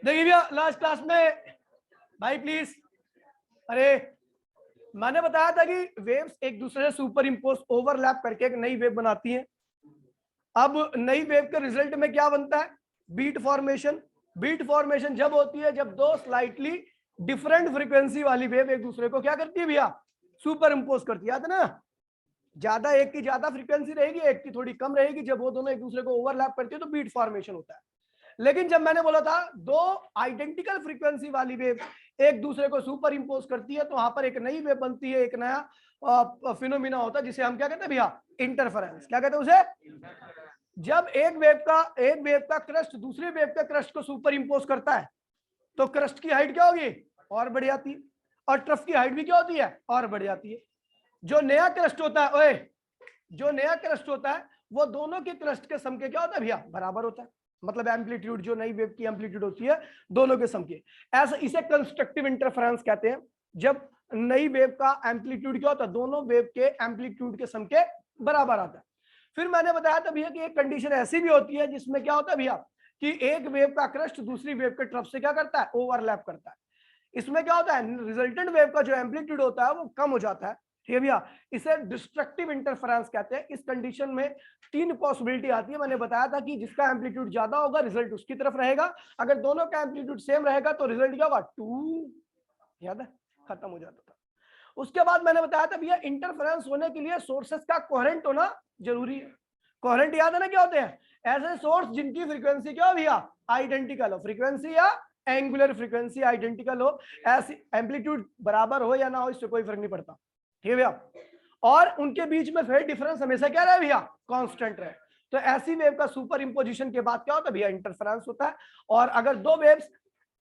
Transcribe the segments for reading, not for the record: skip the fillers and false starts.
देखिए भैया last class में भाई प्लीज, अरे मैंने बताया था कि वेव्स एक दूसरे से सुपर इम्पोज ओवरलैप करके एक नई वेव बनाती हैं। अब नई वेव के रिजल्ट में क्या बनता है? Beat formation. बीट फॉर्मेशन जब होती है जब दो स्लाइटली डिफरेंट फ्रीक्वेंसी वाली वेव एक दूसरे को क्या करती है भैया? सुपर इम्पोज करती है। याद है ना? ज्यादा एक की ज्यादा फ्रीक्वेंसी रहेगी, एक की थोड़ी कम रहेगी। जब वो दोनों एक दूसरे को ओवरलैप करती है तो बीट फॉर्मेशन होता है। लेकिन जब मैंने बोला था दो आइडेंटिकल फ्रीक्वेंसी वाली वेव एक दूसरे को सुपर इम्पोज करती है तो वहां पर एक नई वेव बनती है, एक नया फिनोमिना होता है जिसे हम क्या कहते हैं भैया? इंटरफेरेंस। क्या कहते हैं उसे? जब एक वेव का क्रस्ट दूसरी वेव के क्रस्ट को सुपर इम्पोज करता है तो क्रस्ट की हाइट क्या होगी? और बढ़ जाती है। और ट्रफ की हाइट भी क्या होती है? और बढ़ जाती है। जो नया क्रस्ट होता है जो नया क्रस्ट होता है वो दोनों के क्रस्ट के सम के क्या होता है भैया? बराबर होता है। मतलब एम्पलीट्यूड, जो नई वेव की एम्पलीट्यूड होती है दोनों के सम के। ऐसा इसे कंस्ट्रक्टिव इंटरफेरेंस कहते हैं। जब नई वेव का एम्पलीट्यूड क्या होता है? दोनों वेव के एम्पलीट्यूड के सम के बराबर आता है। फिर मैंने बताया था भैया कि एक कंडीशन ऐसी भी होती है जिसमें क्या होता है भैया कि एक वेव का क्रस्ट दूसरी वेव के ट्रफ से क्या करता है? ओवरलैप करता है। इसमें क्या होता है? रिजल्टेंट वेव का जो एम्पलीट्यूड होता है वो कम हो जाता है। ठीक है भैया? इसे डिस्ट्रक्टिव इंटरफेरेंस कहते हैं। इस कंडीशन में तीन पॉसिबिलिटी आती है। मैंने बताया था कि जिसका एम्पलीट्यूड ज्यादा होगा रिजल्ट उसकी तरफ रहेगा, अगर दोनों का एम्पलीट्यूड सेम रहेगा तो रिजल्ट क्या होगा? 2। याद है? खत्म हो जाता था। उसके बाद मैंने बताया था भैया इंटरफेरेंस होने के लिए सोर्सेस का कोहेरेंट होना जरूरी है। कोहेरेंट याद है ना क्या होते हैं? ऐसे सोर्स जिनकी फ्रीक्वेंसी क्या हो भैया? आइडेंटिकल हो। फ्रीक्वेंसी या एंगुलर फ्रीक्वेंसी आइडेंटिकल हो, ऐसी एम्पलीट्यूड बराबर हो या ना हो इससे कोई फर्क नहीं पड़ता। ठीक है भैया? और उनके बीच में फेज डिफरेंस हमेशा क्या रहे भैया? कांस्टेंट रहे। तो ऐसी वेव का सुपर इंपोजिशन के बाद क्या होता है भैया? इंटरफेरेंस होता है। और अगर दो वेव्स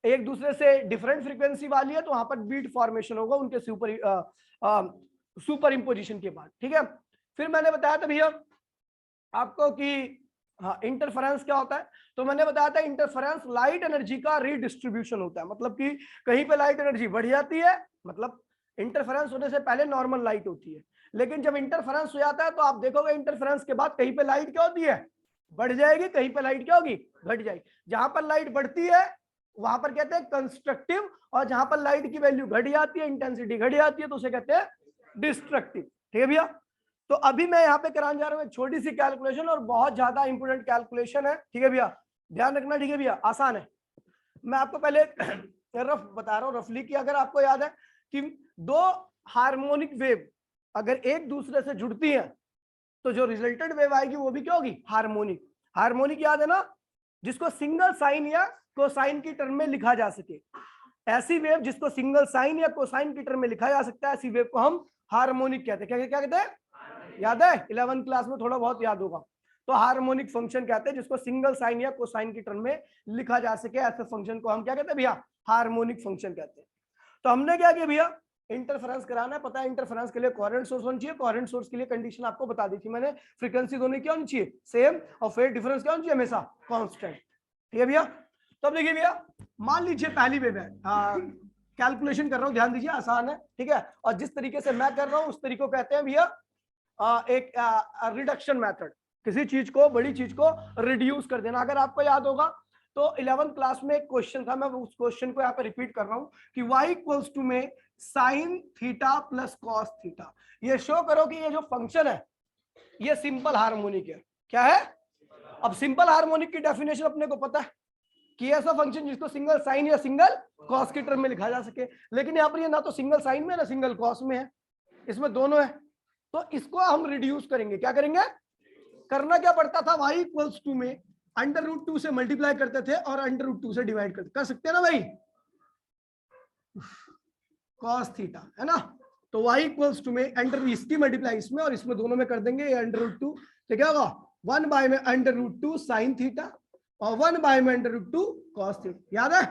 एक दूसरे से डिफरेंट फ्रीक्वेंसी वाली है तो वहां पर बीट फॉर्मेशन होगा उनके सुपर इंपोजिशन के बाद। ठीक है? फिर मैंने बताया था भैया आपको कि हाँ इंटरफेरेंस क्या होता है। तो मैंने बताया था इंटरफेरेंस लाइट एनर्जी का रीडिस्ट्रीब्यूशन होता है। मतलब कि कहीं पे लाइट एनर्जी बढ़ जाती है, मतलब इंटरफेरेंस होने से पहले नॉर्मल लाइट होती है, लेकिन जब इंटरफेरेंस हो जाता है तो आप देखोगे इंटरफेरेंस के बाद कहीं पे लाइट क्या होती है? बढ़ जाएगी, कहीं पे लाइट क्या होगी? घट जाएगी। जहां पर लाइट बढ़ती है वहां पर कहते हैं कंस्ट्रक्टिव, और जहां पर लाइट की वैल्यू घट जाती है, इंटेंसिटी घट जाती है, तो उसे कहते हैं डिस्ट्रक्टिव। ठीक है भैया? तो अभी मैं यहाँ पे कराने जा रहा हूँ एक छोटी सी कैलकुलेशन, और बहुत ज्यादा इंपोर्टेंट कैलकुलेशन है। ठीक है भैया? ध्यान रखना। ठीक है भैया? आसान है। मैं आपको पहले रफ बता रहा हूँ, रफली, कि अगर आपको याद है कि दो हार्मोनिक वेव अगर एक दूसरे से जुड़ती हैं तो जो रिजल्टेंट वेव आएगी वो भी क्या होगी? हार्मोनिक। हार्मोनिक याद है ना? जिसको सिंगल साइन या कोसाइन की टर्म में लिखा जा सके। ऐसी वेव जिसको सिंगल साइन या कोसाइन की टर्म में लिखा जा सकता है, ऐसी वेव को हम हार्मोनिक कहते हैं। क्या क्या कहते हैं? याद है? 11th क्लास में थोड़ा बहुत याद होगा। तो हार्मोनिक फंक्शन कहते हैं जिसको सिंगल साइन या कोसाइन की टर्म में लिखा जा सके, ऐसे फंक्शन को हम क्या कहते हैं भैया? हार्मोनिक फंक्शन कहते हैं। तो हमने क्या किया भैया? इंटरफेरेंस कराना है। पता है इंटरफेरेंस के लिए कोहेरेंट सोर्स होना चाहिए। कोहेरेंट सोर्स के लिए कंडीशन आपको बता दी थी मैंने, फ्रीक्वेंसी दोनों क्या होनी चाहिए? सेम, और फेज डिफरेंस क्या होना चाहिए? हमेशा कांस्टेंट। ठीक है भैया? तो अब देखिए भैया, मान लीजिए पहली वेव है, कैलकुलेशन कर रहा हूं, ध्यान दीजिए, आसान है। ठीक है? और जिस तरीके से मैं कर रहा हूं उस तरीके को कहते हैं भैया एक रिडक्शन मेथड। किसी चीज को, बड़ी चीज को रिड्यूस कर देना। अगर आपको याद होगा तो 11th क्लास में एक क्वेश्चन था, मैं उस क्वेश्चन को यहाँ पे रिपीट कर रहा हूँ कि y इक्वल्स टू में sine theta plus cos theta. ये शो करो कि ये जो फंक्शन है ये सिंपल हार्मोनिक है। क्या है? अब सिंपल हार्मोनिक की डेफिनेशन अपने को पता है कि ऐसा फंक्शन जिसको सिंगल साइन या सिंगल कॉस की टर्म में लिखा जा सके। लेकिन यहाँ पर ये ना तो सिंगल साइन में ना सिंगल कॉस में है, इसमें दोनों है। तो इसको हम रिड्यूस करेंगे। क्या करेंगे? करना क्या पड़ता था? y इक्वल्स टू में अंडर रूट 2 से मल्टीप्लाई करते थे और अंडर रूट 2 से डिवाइड करते। कर सकते हैं ना भाई? cos थीटा है ना? तो y इक्वल्स टू में अंडर इसकी मल्टीप्लाई इसमें और इसमें दोनों में कर देंगे अंडर रूट 2। तो क्या होगा? 1 बाय में अंडर रूट 2 साइन थीटा और 1 बाय में अंडर रूट 2 cos थीटा। याद है?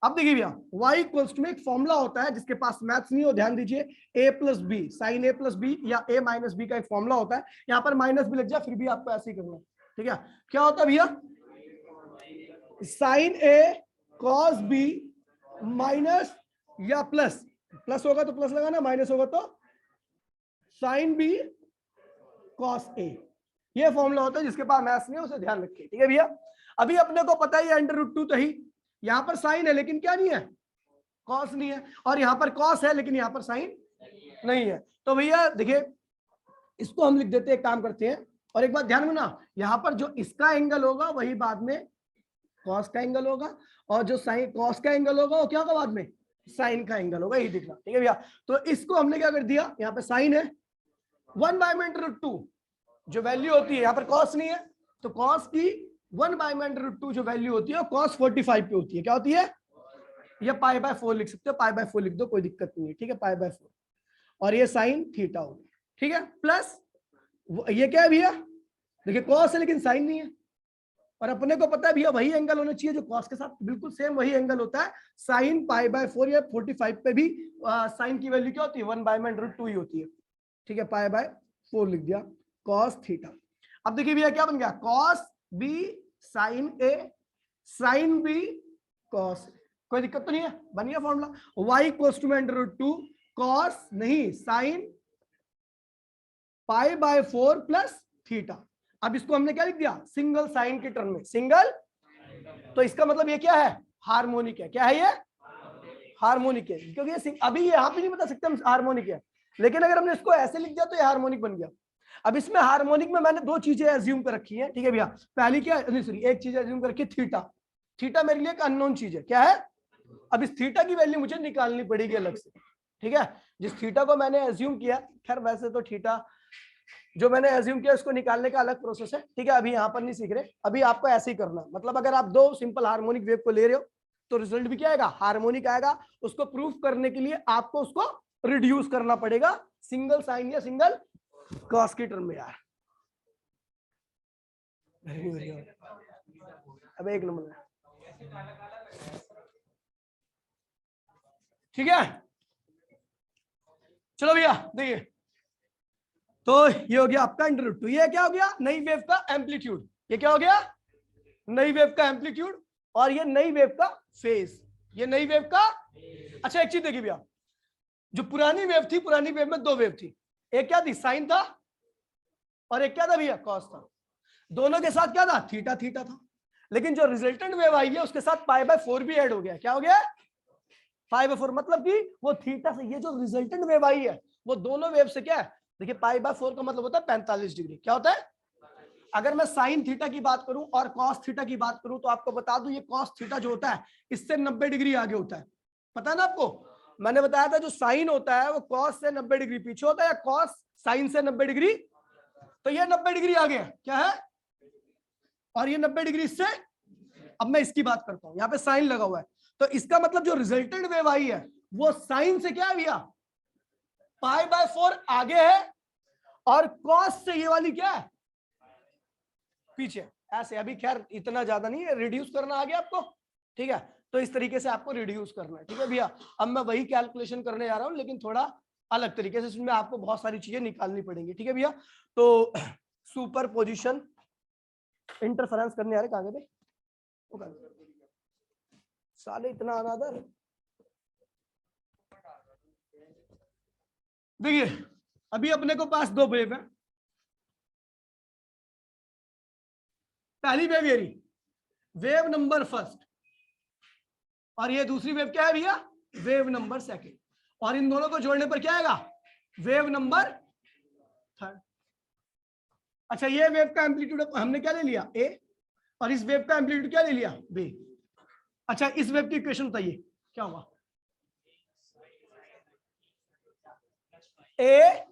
अब देखिए भैया, y इक्वल्स टू में एक फॉर्मूला होता है, जिसके पास मैथ्स नहीं हो ध्यान दीजिए, a plus B, sine a plus B या a माइनस बी का एक फॉर्मूला होता है। यहाँ पर माइनस भी लग जाए फिर भी आपको ऐसे ही करना है। ठीक है? क्या होता है भैया? Sine a cos B minus या प्लस, प्लस होगा तो प्लस लगाना, माइनस होगा तो साइन बी कॉस ए। ये फॉर्मूला होता है, जिसके पास मैथ्स नहीं है उसे ध्यान रखिए। ठीक है भैया? अभी अपने को पता ही अंडर रूट 2 तो ही, यहाँ पर साइन है लेकिन क्या नहीं है, कॉस नहीं है, और यहाँ पर कॉस है लेकिन यहाँ पर साइन नहीं है। तो भैया देखिए इसको हम लिख देते हैं, एक काम करते हैं, और एक बात ध्यान में ना, यहाँ पर जो इसका एंगल होगा वही बाद में कॉस का एंगल होगा, और जो साइन कॉस का एंगल होगा वो क्या होगा बाद में, साइन का एंगल होगा, यही दिखना, ठीक है भैया। तो इसको हमने क्या कर दिया, यहाँ पे साइन है 1/√2 जो वैल्यू होती है, यहाँ पर कॉस नहीं है तो कॉस की 1/√2 जो वैल्यू होती है कॉस 45 पे होती है, क्या होती है, या π/4 लिख सकते हो, π/4 लिख दो कोई दिक्कत नहीं है, ठीक है, π/4, और ये साइन थीटा हो गया, ठीक है, प्लस ये क्या है भैया, देखिए कॉस है लेकिन साइन नहीं है, और अपने को पता है भैया वही एंगल होना चाहिए जो कॉस के साथ बिल्कुल सेम वही एंगल होता है, साइन π/4 या 45 पे भी साइन की वैल्यू क्या होती है 1/√2 ही होती है, ठीक है, π/4 लिख दिया, कॉस थीटा। अब देखिए भैया क्या बन गया, कॉस बी साइन ए साइन बी कॉस, कोई दिक्कत तो नहीं है, बन गया फॉर्मूला, y = कॉस नहीं साइन π/4 प्लस थीटा। अब इसको हमने क्या लिख दिया, सिंगल साइन के टर्म में, सिंगल, तो इसका मतलब ये क्या है, हार्मोनिक है, क्या है ये, हार्मोनिक है, क्योंकि ये अभी यहाँ पे नहीं बता सकते हम हार्मोनिक है, लेकिन अगर हमने इसको ऐसे लिख दिया तो ये हार्मोनिक बन गया। अब इसमें हार्मोनिक में मैंने दो चीजें एज्यूम कर रखी है, ठीक है भैया, पहली क्या है, सॉरी एक चीज एज्यूम कर रखी है, थीटा, थीटा मेरे लिए एक अननोन चीज है, क्या है, अब इस थीटा की वैल्यू मुझे निकालनी पड़ेगी अलग से, ठीक है, जिस थीटा को मैंने एज्यूम किया, खैर वैसे तो थीटा जो मैंने एज्यूम किया उसको निकालने का अलग प्रोसेस है, ठीक है, अभी यहाँ पर नहीं सीख रहे, अभी आपको ऐसे ही करना है, मतलब अगर आप दो सिंपल हार्मोनिक वेव को ले रहे हो तो रिजल्ट भी क्या आएगा, हार्मोनिक आएगा, उसको प्रूफ करने के लिए आपको उसको रिड्यूस करना पड़ेगा सिंगल साइन या सिंगल कॉस की टर्म में यार। अब एक नंबर, ठीक है, चलो भैया देखिए, तो ये हो गया आपका √2, ये क्या हो गया, नई वेव का एम्पलीट्यूड, ये क्या हो गया, नई वेव का एम्पलीट्यूड, और ये नई वेव का फेज, ये नई वेव का, अच्छा एक चीज देखिए भैया, जो पुरानी वेव थी, पुरानी वेव में दो वेव थी, एक क्या थी, साइन था, और एक क्या था भैया, कॉस था, दोनों के साथ क्या था, थीटा थीटा था, लेकिन जो रिजल्टेंट वेव आई है उसके साथ π/4 भी ऐड हो गया, क्या हो गया, π/4, मतलब कि वो थीटा से, ये जो रिजल्टेंट वेव आई है वो दोनों वेव से क्या है, देखिए π/4 का मतलब होता है 45 डिग्री, क्या होता है, अगर मैं साइन थीटा की बात करूं और कॉस थीटा की बात करूं तो आपको बता दूं ये कॉस थीटा जो होता है इससे 90 डिग्री आगे होता है, पता है ना आपको, मैंने बताया था जो साइन होता है वो कॉस से 90 डिग्री पीछे होता है, या कॉस साइन से 90 डिग्री, तो ये 90 डिग्री आगे है, क्या है, और ये 90 डिग्री इससे, अब मैं इसकी बात करता हूं, यहाँ पे साइन लगा हुआ है, तो इसका मतलब जो रिजल्टेंट वेव आई है वो साइन से क्या है भैया, π/4 आगे है, और कॉस से ये वाली क्या है, पीछे, ऐसे, अभी खैर इतना ज्यादा नहीं है, रिड्यूस करना आ गया आपको, ठीक है, तो इस तरीके से आपको रिड्यूस करना है, ठीक है भैया, अब मैं वही कैलकुलेशन करने जा रहा हूं लेकिन थोड़ा अलग तरीके से, इसमें आपको बहुत सारी चीजें निकालनी पड़ेंगी, ठीक है भैया, तो सुपर पोजिशन इंटरफेरेंस करने आ रहे, कहां गए साले, इतना अनादर, देखिए अभी अपने को पास दो वेव है, पहली वेव ये रही, वेव नंबर फर्स्ट, और ये दूसरी वेव क्या है भैया, वेव नंबर सेकंड, और इन दोनों को जोड़ने पर क्या आएगा, वेव नंबर थर्ड। अच्छा ये वेव का एम्पलीट्यूड हमने क्या ले लिया, ए, और इस वेव का एम्पलीट्यूड क्या ले लिया, बी। अच्छा इस वेव की इक्वेशन बताइए क्या होगा, ए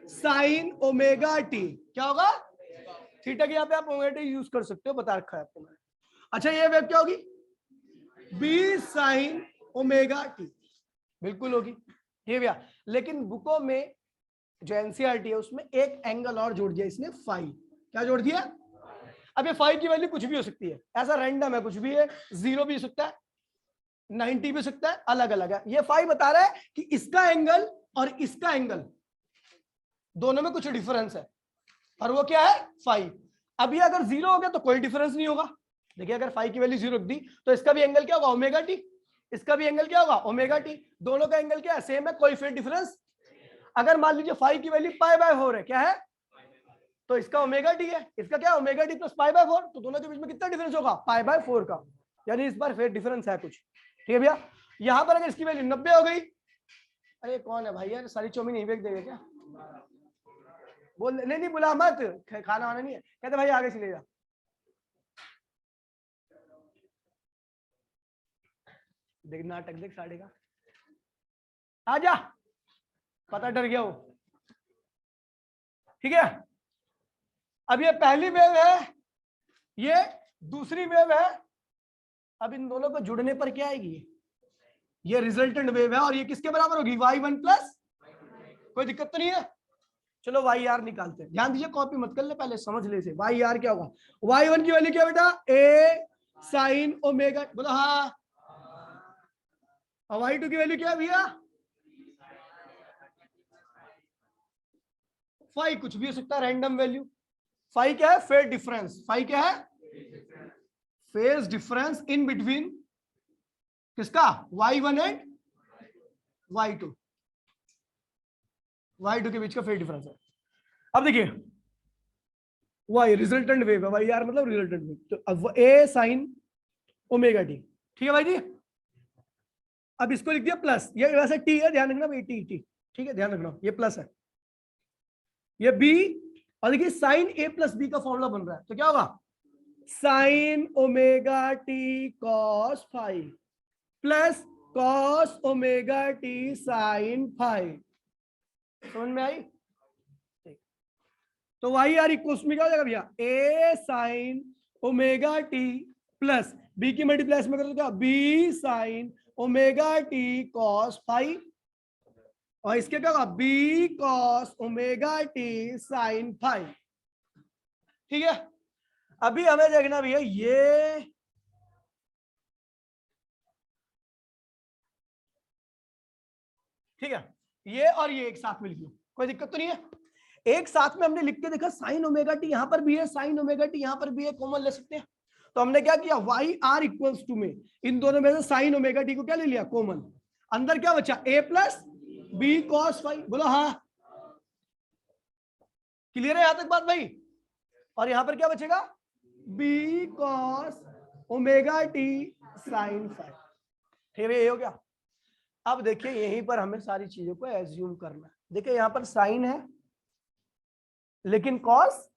साइन ओमेगा टी, क्या होगा, थीटा के यहाँ पे आप ओमेगा टी यूज कर सकते हो, बता रखा है आपको मैंने। अच्छा ये वेव क्या होगी, बी साइन ओमेगा टी, बिल्कुल होगी, ठीक है भैया, लेकिन बुकों में जो एनसीईआरटी है उसमें एक एंगल और जोड़ दिया इसने, फाई, क्या जोड़ दिया, अब ये फाई की वैल्यू कुछ भी हो सकती है, ऐसा रैंडम है, कुछ भी है, 0 भी हो सकता है, 90 भी हो सकता है, अलग अलग है, ये फाई बता रहा है कि इसका एंगल और इसका एंगल दोनों में कुछ डिफरेंस है, और वो क्या है, फाई। अभी अगर 0 हो गया तो कोई डिफरेंस नहीं होगा, देखिए अगर फाई की वैल्यू 0 रख दी तो इसका भी एंगल क्या होगा, ओमेगा टी, इसका भी एंगल क्या होगा, ओमेगा टी, दोनों का एंगल क्या है, सेम है, कोई फिर डिफरेंस, अगर मान लीजिए फाई की वैल्यू π/4 है, क्या है, तो इसका ओमेगा टी है, इसका क्या ओमेगा टी प्लस π/4, तो दोनों के बीच में कितना डिफरेंस होगा, π/4 का, यानी इस बार फेज डिफरेंस है कुछ। ठीक है भैया, यहां पर अगर इसकी वैल्यू 90 हो गई, अरे कौन है भाई यार, सारी चौमिन नहीं बेच देगा क्या? बोल नहीं बुला मत, खाना वाना नहीं है, कहते भाई आगे चले जा। देख नाटक देख साढ़े का, आजा, पता डर गया वो। ठीक है, अब ये पहली वेव है, ये दूसरी वेव है। अब इन दोनों को जुड़ने पर क्या आएगी? ये रिजल्टेंट वेव है और ये किसके बराबर होगी? y1 प्लस, कोई दिक्कत तो नहीं है? चलो वाई आर निकालते हैं, ध्यान दीजिए, कॉपी मत कर ले, पहले समझ ले से। वाई आर क्या होगा? y1 की वैल्यू क्या बेटा? a साइन ओमेगा, बोलो हाँ। और y2 की वैल्यू क्या है भैया? फाई कुछ भी हो सकता है, रैंडम वैल्यू। फाई क्या है? Phase difference. फाई क्या है? फेज डिफरेंस इन बिटवीन किसका? y1 एंड y2, y2 के बीच का फेज डिफरेंस है। अब देखिए, y रिजल्टेंट वेव है, y आर मतलब रिजल्टेंट वेव, तो अब a साइन ओमेगा टी। ठीक है भाई जी, अब इसको लिख दिया प्लस, ये वैसे t है, ध्यान रखना भाई, टी, ठीक है, ध्यान रखना, ये प्लस है, ये b, और देखिए साइन a प्लस b का फॉर्मूला बन रहा है, तो क्या होगा? Sine omega T cos phi plus cos omega T sine phi. समझ में आई? तो वाई आर इक्वल्स में क्या हो जाएगा भैया? A sine omega T plus B की मल्टीप्लाई में करो तो क्या? B sine omega T cos phi, और इसके क्या होगा? B cos omega T sine phi. ठीक है, अभी हमें देखना भैया ये ठीक है, ये और ये एक साथ में लिख लो, कोई दिक्कत तो नहीं है। एक साथ में हमने लिख के देखा, साइन ओमेगा टी यहां पर भी है, साइन ओमेगा टी यहां पर भी है, कॉमन ले सकते हैं। तो हमने क्या किया? वाई आर इक्वल्स टू में इन दोनों में से साइन ओमेगा टी को क्या ले लिया? कॉमन। अंदर क्या बचा? ए प्लस बी कॉस फाई, बोलो हाँ। क्लियर है यहां तक बात भाई? और यहां पर क्या बचेगा? B cos omega T sine phi. ठीक है, ये हो गया। अब देखिए यहीं पर हमें सारी चीजों को एज्यूम करना है। देखिए यहां पर साइन है लेकिन कॉस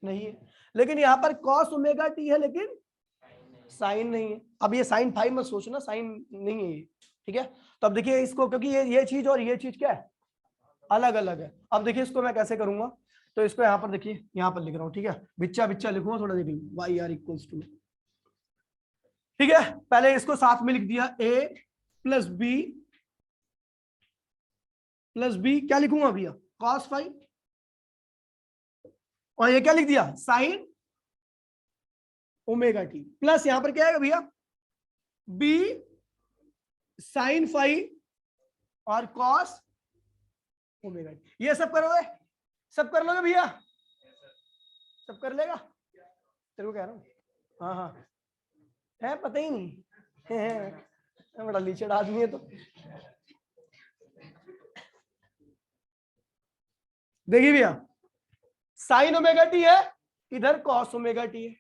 नहीं है, लेकिन यहां पर कॉस ओमेगा टी है लेकिन साइन नहीं है। अब ये साइन फाई मत सोचना, साइन नहीं है ये। ठीक है, तो अब देखिए इसको, क्योंकि ये चीज और ये चीज क्या है? अलग अलग है। अब देखिए इसको मैं कैसे करूंगा, तो इसको यहाँ पर देखिए, यहाँ पर लिख रहा हूँ, ठीक है, बिच्चा बिच्चा लिखूंगा थोड़ा, देखिए वाई आर इक्वल्स टू, ठीक है, पहले इसको साथ में लिख दिया, ए प्लस बी क्या लिखूंगा भैया? कॉस फाई, और ये क्या लिख दिया? साइन ओमेगा टी, प्लस यहां पर क्या है भैया? बी साइन फाई और कॉस ओमेगा टी। ये सब करोगे? सब कर लोगे भैया? सब कर लेगा? तेरे को कह रहा हूँ, हाँ हाँ है, पता ही नहीं है, बड़ा लीचड़ आदमी है। तो देखिए भैया, साइन ओमेगा टी है, इधर कॉस ओमेगा टी है,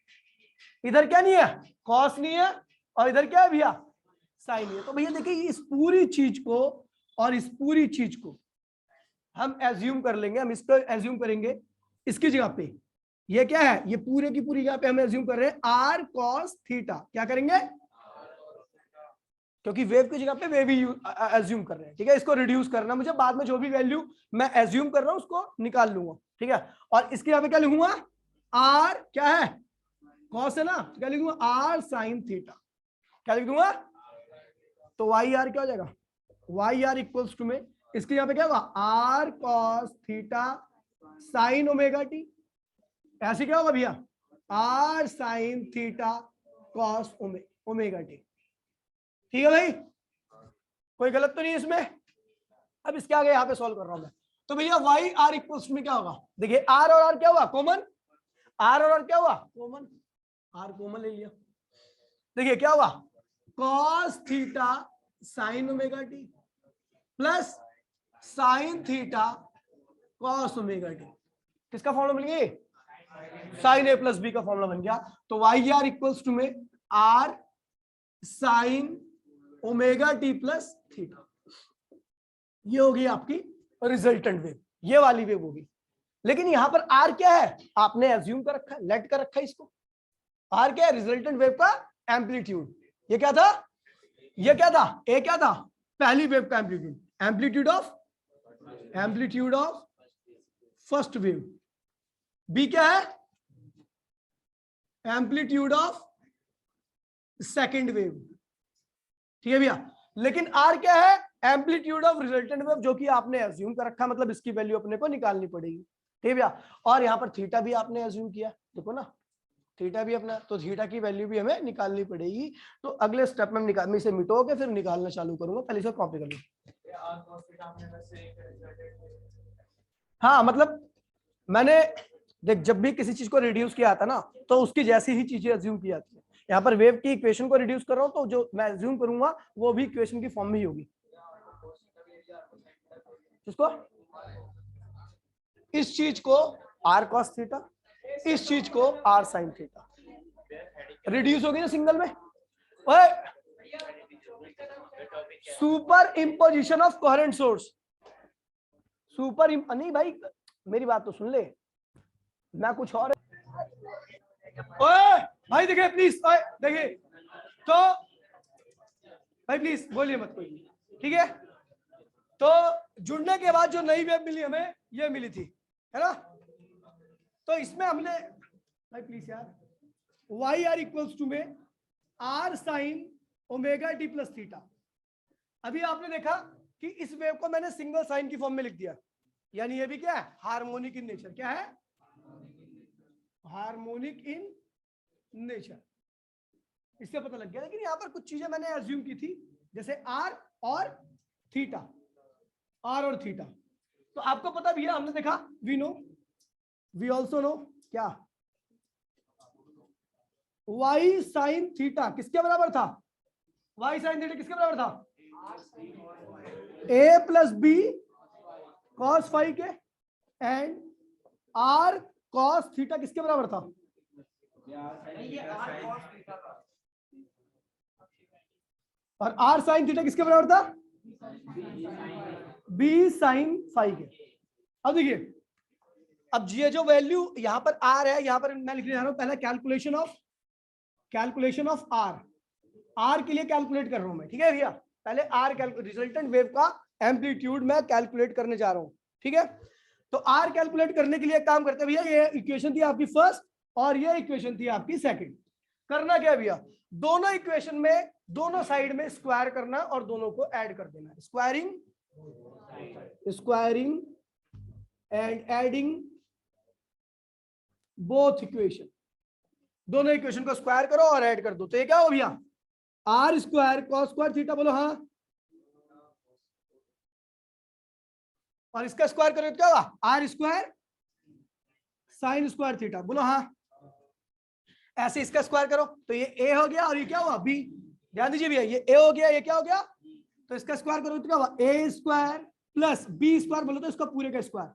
इधर क्या नहीं है? कॉस नहीं है, और इधर क्या है भैया? साइन है। तो भैया देखिए इस पूरी चीज को और इस पूरी चीज को हम एज्यूम कर लेंगे, हम इसको एज्यूम करेंगे इसकी जगह पे। ये क्या है? ये पूरे की पूरी जगह पे हम एज्यूम कर रहे हैं आर कॉस थीटा। क्या करेंगे? क्योंकि वेव की जगह पे वेव ही एज्यूम कर रहे हैं। ठीक है, इसको रिड्यूस करना मुझे, बाद में जो भी वैल्यू मैं एज्यूम कर रहा हूं उसको निकाल लूंगा। ठीक है, और इसके यहाँ पे क्या लिखूंगा? आर क्या है? कॉस है ना, क्या लिखूंगा? R sine theta. क्या लिख दूंगा? तो वाई आर क्या हो जाएगा? वाई आर इक्वल्स टू में इसके यहाँ पे क्या होगा? R cos theta sine omega T. ऐसे क्या होगा भैया? R sine theta cos omega T. ठीक है भाई, कोई गलत तो नहीं इसमें? अब इसके आगे यहाँ पे सॉल्व कर रहा हूं मैं। तो भैया वाई आर इक्वल्स में क्या होगा? देखिए आर और आर क्या हुआ? कॉमन। आर और आर क्या हुआ? कॉमन। आर कॉमन ले लिया। देखिए क्या हुआ? Cos theta sine omega T plus sine theta cos omega T. किसका फॉर्मूला बन गया? साइन ए प्लस बी का फॉर्मूला बन गया। तो वाई आर इक्वल्स टू में R sine omega T plus theta. ये होगी आपकी रिजल्टेंट वेव, ये वाली वेव होगी। लेकिन यहां पर आर क्या है, आपने एज्यूम कर रखा है, लेट कर रखा है इसको। आर क्या है, रिजल्टेंट वेव का एम्पलीट्यूड। ये क्या था, ये क्या था, ए क्या था, पहली वेव का amplitude, amplitude of first wave. B क्या है, एम्पलीट्यूड ऑफ सेकंड वेव। ठीक है भैया। लेकिन आर क्या है, एम्पलीट्यूड ऑफ रिजल्टेंट वेव, जो कि आपने एज्यूम कर रखा, मतलब इसकी वैल्यू अपने को निकालनी पड़ेगी। ठीक है भैया। और यहाँ पर थीटा भी आपने एज्यूम किया, देखो ना, थीटा भी अपना, तो थीटा की वैल्यू भी हमें निकालनी पड़ेगी। तो अगले स्टेप में मैं इसे मिटो के फिर निकालना चालू करूंगा, पहले इसे कॉपी कर लो। हाँ मतलब मैंने देख, जब भी किसी चीज को रिड्यूस किया था ना, तो उसकी जैसी ही चीजें एज्यूम की जाती है। यहाँ पर वेव की इक्वेशन को रिड्यूस कर रहा हूं, तो जो मैं एज्यूम करूंगा वो भी इक्वेशन की फॉर्म में ही होगी। इसको, इस चीज को आर कॉस थीटा, इस चीज को आर साइन थीटा, रिड्यूस हो गई ना सिंगल में। Super imposition of coherent source, नहीं भाई मेरी बात तो सुन ले, मैं कुछ और। ओए भाई देखिए प्लीज, देखिए तो भाई प्लीज बोलिए मत कोई, ठीक है। तो जुड़ने के बाद जो नई वेब मिली हमें, ये मिली थी, है ना। तो इसमें हमने भाई प्लीज यार, वाई आर इक्वल्स टू में R sine omega T plus theta. अभी आपने देखा कि इस वेव को मैंने सिंगल साइन की फॉर्म में लिख दिया, यानी ये भी क्या है, हार्मोनिक इन नेचर। क्या है, हार्मोनिक इन नेचर। इससे पता लग गया। लेकिन यहां पर कुछ चीजें मैंने एज्यूम की थी, जैसे आर और थीटा, आर और थीटा। तो आपको पता भी है, हमने देखा, वी ऑल्सो नो क्या, वाई साइन थीटा किसके बराबर था, वाई साइन थीटा किसके बराबर था, ए प्लस बी कॉस फाई के, एंड आर कॉस थीटा किसके बराबर था, और आर साइन थीटा किसके बराबर था, बी साइन फाई के। अब देखिए, अब ये जो वैल्यू यहां पर आर है, यहां पर मैं लिखने जा रहा हूं पहले कैलकुलेशन ऑफ आर के लिए कैलकुलेट कर रहा हूं मैं, ठीक है भैया। पहले आर रिजल्टेंट वेव का एम्पलीट्यूड मैं कैलकुलेट करने जा रहा हूं, ठीक है। तो आर कैलकुलेट करने के लिए काम करते हैं भैया, ये इक्वेशन थी आपकी फर्स्ट और ये इक्वेशन थी आपकी सेकंड। करना क्या भैया, दोनों इक्वेशन में दोनों साइड में स्क्वायर करना और दोनों को ऐड कर देना, squaring and adding both equation. दोनों इक्वेशन को स्क्वायर करो और ऐड कर दो, तो ये क्या हो भैया, R square cos square theta, बोलो हाँ, और इसका स्क्वायर करो तो क्या होगा, R square sine square theta, बोलो हाँ। ऐसे इसका स्क्वायर करो तो ये ए हो गया और ये क्या हुआ, बी। ध्यान दीजिए भैया, ये ए हो गया, ये क्या हो गया, तो इसका स्क्वायर करो तो क्या हुआ, A square plus B square, बोलो तो इसका पूरे का square,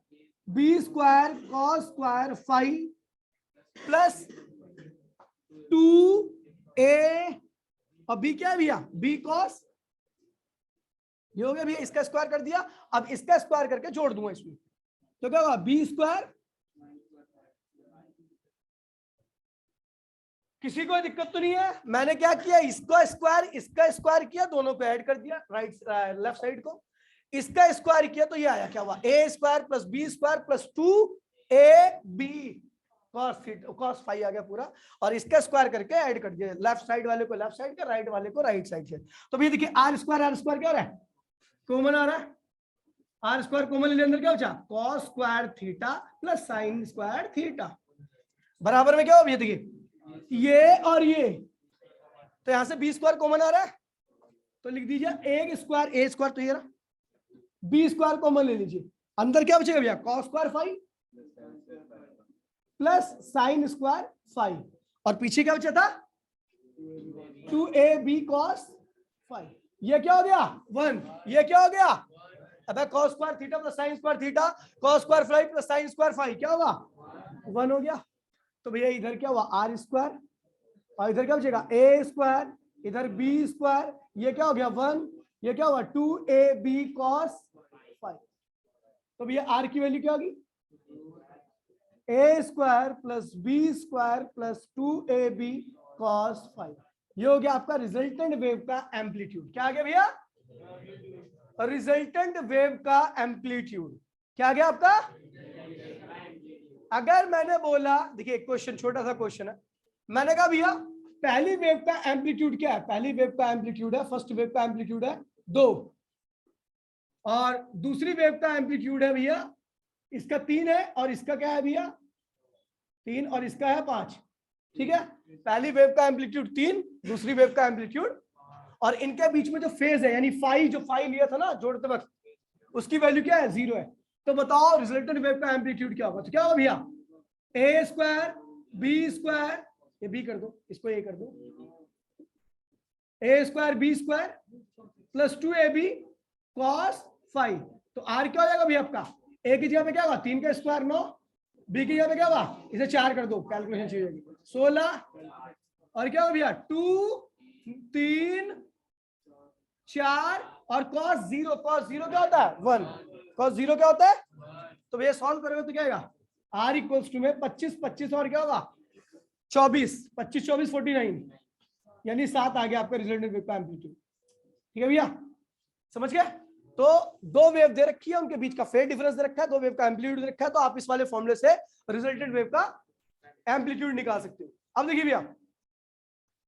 B square cos square five plus 2a, और बी क्या है भैया, बी कॉस, ये हो गया भैया, इसका स्क्वायर कर दिया। अब इसका स्क्वायर करके जोड़ दूंगा इसमें, तो क्या होगा, बी स्क्वायर। किसी को दिक्कत तो नहीं है, मैंने क्या किया, इसका स्क्वायर किया, दोनों को ऐड कर दिया, लेफ्ट साइड को, इसका स्क्वायर किया तो ये आया, क्या हुआ, A square plus B square plus 2ab cos five आ गया पूरा, और इसका स्क्वायर करके ऐड कर दिया, लेफ्ट साइड वाले को लेफ्ट साइड का, राइट वाले को राइट साइड से। तो भैया देखिए, आर स्क्वायर क्या हो रहा है, कॉमन आ रहा है, आर स्क्वायर कॉमन लेने अंदर क्या हो जाए, cos square theta plus sign square theta, बराबर में क्या हो भैया, देखिए ये और ये, तो यहां से बी स्क्वायर कॉमन आ रहा है, तो लिख दीजिए ए स्क्वायर, तो ये रहा, बी स्क्वायर कॉमन ले लीजिए, अंदर क्या बचेगा भैया, cos square five plus sine square five, और पीछे क्या बचा था, 2ab cos फाइव, ये क्या हो गया 1, ये क्या हो गया, अब cos square theta plus sign square theta, cos square five plus sine square five, क्या होगा 1 हो गया। तो भैया इधर क्या हुआ, आर स्क्वायर, और इधर क्या बचेगा, ए स्क्वायर, इधर बी स्क्वायर, ये क्या हो गया 1, ये क्या हुआ 2ab cos 5। तो भैया आर की वैल्यू क्या होगी, a square plus B square plus 2ab cos 5। ये हो गया आपका रिजल्टेंट वेव का एम्पलीट्यूड। क्या आ गया भैया, रिजल्टेंट वेव का एम्पलीट्यूड। क्या आ गया आपका, अगर मैंने बोला, देखिए क्वेश्चन छोटा सा क्वेश्चन है, मैंने कहा भैया पहली वेव का एम्पलीट्यूड क्या है, पहली वेव का एम्पलीट्यूड है, फर्स्ट वेव का एम्पलीट्यूड है 2, और दूसरी वेव का एम्पलीट्यूड है भैया इसका 3 है, और इसका क्या है भैया 3, और इसका है 5। ठीक है, पहली वेव का एम्पलीट्यूड 3, दूसरी वेव का एम्पलीट्यूड, और इनके बीच में जो फेज है यानी फाई, जो फाई लिया था ना जोड़ते वक्त, उसकी वैल्यू क्या है 0 है। तो बताओ रिजल्टेंट वेव का एम्पलीट्यूड क्या होगा, तो क्या होगा भैया a स्क्वायर बी स्क्वायर, ये बी कर दो, इसको ए कर दो, a square B square plus 2ab cos 5। तो r क्या हो जाएगा भैया आपका, a की जगह पे क्या होगा 3 का स्क्वायर 9, b की जगह पे क्या होगा, इसे 4 कर दो, कैलकुलेशन चाहिए जाएगी 16, और क्या होगा भैया 2 3 4, और cos 0, cos 0 क्या होता है 1, cos 0 क्या होता है। तो भैया सॉल्व करोगे तो क्या आएगा, r इक्वल्स टू में 25 25 और क्या होगा 24, 25 24 49, यानी 7 आ गया आपका रिजल्टेंट वेव का एम्पलीट्यूड। ठीक है भैया, समझ गए। तो दो वेव दे रखी है, उनके बीच का फेज डिफरेंस दे रखा है, दो वेव का एम्पलीट्यूड दे रखा है, तो आप इस वाले फॉर्मूले से रिजल्टेंट वेव का एम्पलीट्यूड निकाल सकते हो। अब देखिए भैया,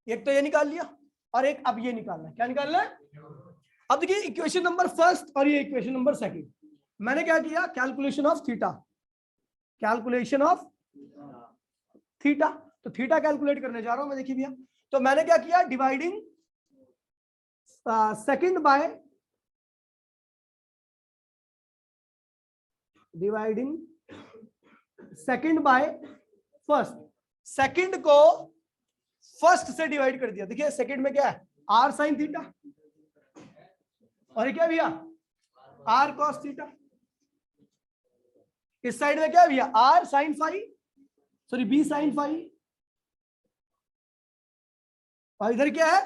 एक तो ये निकाल लिया, और एक अब ये निकालना है। क्या निकालना है, अब देखिए इक्वेशन नंबर फर्स्ट और ये इक्वेशन नंबर सेकंड, मैंने क्या किया, calculation of theta, calculation of theta, तो थीटा कैलकुलेट करने जा रहा हूं मैं। देखिए भैया, तो मैंने क्या किया, dividing second by, dividing second by first, second को फर्स्ट से डिवाइड कर दिया। देखिए सेकंड में क्या है r sin थीटा, और ये क्या भैया r cos थीटा, इस साइड में क्या है भैया r sin फाई, सॉरी b sin फाई, और इधर क्या है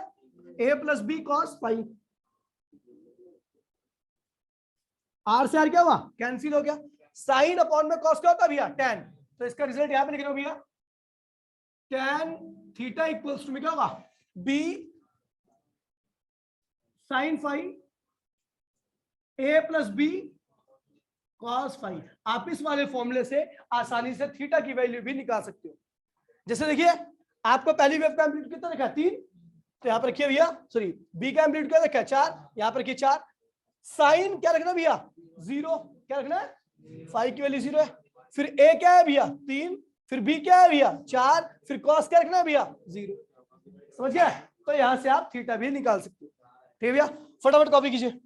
a प्लस बी cos फाई। r से r क्या हुआ कैंसिल हो गया, साइन अपॉन में cos क्या होता है भैया tan, तो इसका रिजल्ट यहां पे लिख रहा हूं भैया tan थीटा इक्वल्स टू में क्या होगा b sin फाई a प्लस बी cos फाई। आप इस वाले फॉर्मूले से आसानी से थीटा की वैल्यू भी निकाल सकते हो। जैसे देखिए आपको पहली वेव का एम्पलीट्यूड कितना रखा है 3, तो यहां पर रखिए भैया, सॉरी बी का एम्पलीट्यूड क्या रखा है 4, यहां पर रखिए 4, साइन क्या रखना भैया 0, क्या रखना है फाई की वैल्यू 0 है, फिर a क्या है भैया 3, फिर b क्या है भैया 4, फिर cos क्या रखना है भैया 0। समझ गया, तो यहां से आप थीटा भी निकाल सकते हो। ठीक है भैया, फटाफट कॉपी कीजिए।